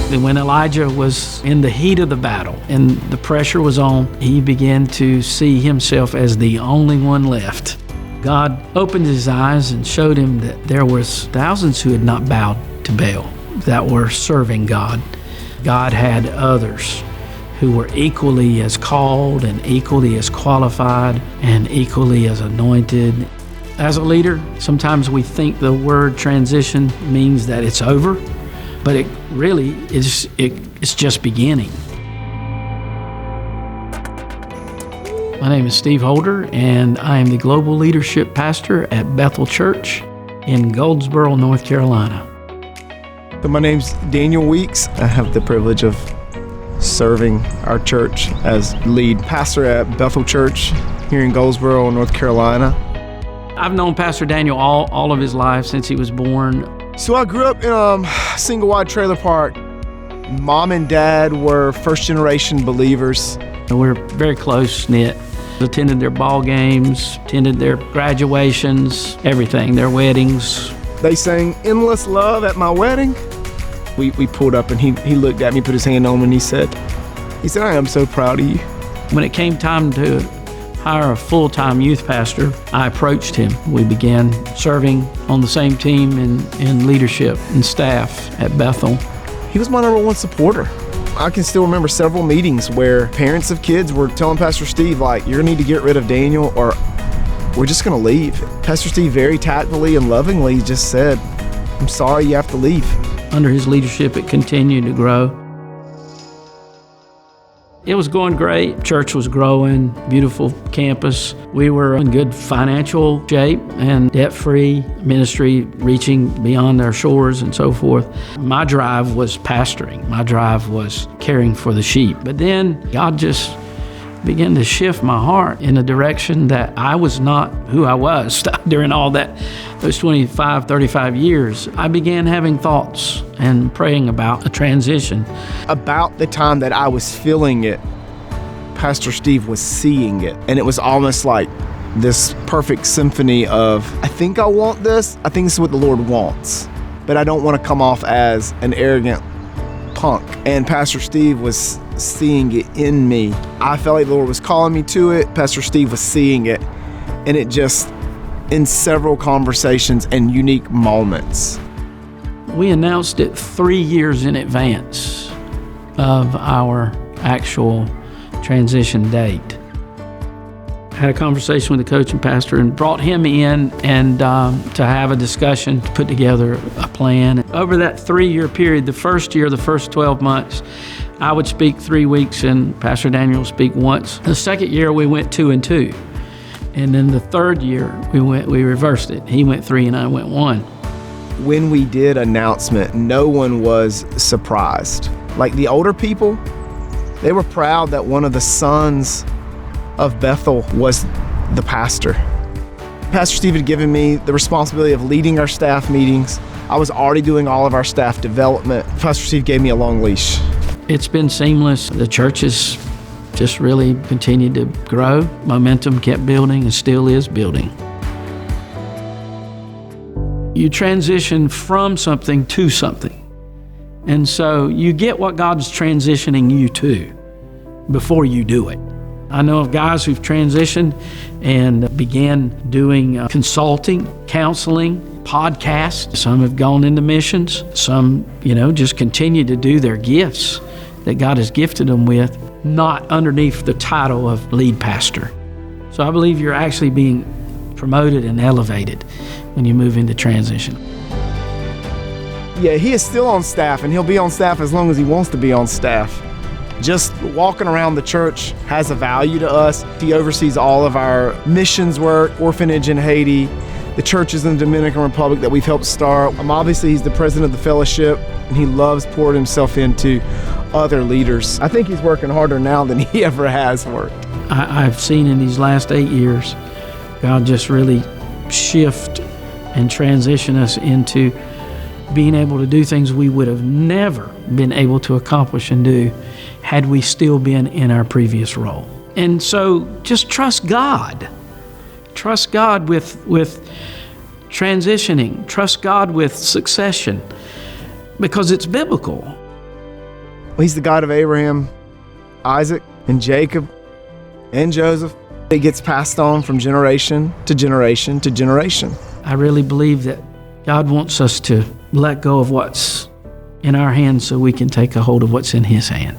And when Elijah was in the heat of the battle and the pressure was on, he began to see himself as the only one left. God opened his eyes and showed him that there was thousands who had not bowed to Baal, that were serving God. God had others who were equally as called and equally as qualified and equally as anointed. As a leader, sometimes we think the word transition means that it's over, but it really is, it's just beginning. My name is Steve Holder, and I am the Global Leadership Pastor at Bethel Church in Goldsboro, North Carolina. So my name's Daniel Weeks. I have the privilege of serving our church as lead pastor at Bethel Church here in Goldsboro, North Carolina. I've known Pastor Daniel all of his life since he was born. So I grew up in a single-wide trailer park. Mom and Dad were first-generation believers. We're very close-knit. Attended their ball games, attended their graduations, everything, their weddings. They sang Endless Love at my wedding. We pulled up and he looked at me, put his hand on me, and he said, I am so proud of you. When it came time to hire a full-time youth pastor, I approached him. We began serving on the same team in leadership and staff at Bethel. He was my number one supporter. I can still remember several meetings where parents of kids were telling Pastor Steve, like, you're gonna need to get rid of Daniel or we're just gonna leave. Pastor Steve very tactfully and lovingly just said, I'm sorry you have to leave. Under his leadership, it continued to grow. It was going great. Church was growing, beautiful campus. We were in good financial shape and debt-free, ministry reaching beyond our shores and so forth. My drive was pastoring. My drive was caring for the sheep. But then God just began to shift my heart in a direction that I was not who I was during all those 25, 35 years. I began having thoughts and praying about a transition. About the time that I was feeling it, Pastor Steve was seeing it. And it was almost like this perfect symphony of, I think I want this. I think this is what the Lord wants. But I don't want to come off as an arrogant punk. And Pastor Steve was seeing it in me. I felt like the Lord was calling me to it. Pastor Steve was seeing it. And it just, in several conversations and unique moments. We announced it 3 years in advance of our actual transition date. I had a conversation with the coach and pastor and brought him in and to have a discussion, to put together a plan. Over that 3-year period, the first year, the first 12 months, I would speak 3 weeks and Pastor Daniel would speak once. The second year, we went 2 and 2. And then the third year, we reversed it. He went 3 and I went 1. When we did announcement, no one was surprised. Like the older people, they were proud that one of the sons of Bethel was the pastor. Pastor Steve had given me the responsibility of leading our staff meetings. I was already doing all of our staff development. Pastor Steve gave me a long leash. It's been seamless. The church has just really continued to grow. Momentum kept building and still is building. You transition from something to something. And so you get what God's transitioning you to before you do it. I know of guys who've transitioned and began doing consulting, counseling, podcasts. Some have gone into missions. Some, just continue to do their gifts that God has gifted them with, not underneath the title of lead pastor. So I believe you're actually being promoted and elevated when you move into transition. Yeah, he is still on staff, and he'll be on staff as long as he wants to be on staff. Just walking around the church has a value to us. He oversees all of our missions work, orphanage in Haiti, the churches in the Dominican Republic that we've helped start. Obviously, he's the president of the fellowship, and he loves pouring himself into other leaders. I think he's working harder now than he ever has worked. I've seen in these last 8 years, God just really shift and transition us into being able to do things we would have never been able to accomplish and do had we still been in our previous role. And so just trust God. Trust God with transitioning. Trust God with succession, because it's biblical. Well, he's the God of Abraham, Isaac, and Jacob, and Joseph. It gets passed on from generation to generation to generation. I really believe that God wants us to let go of what's in our hands so we can take a hold of what's in His hand.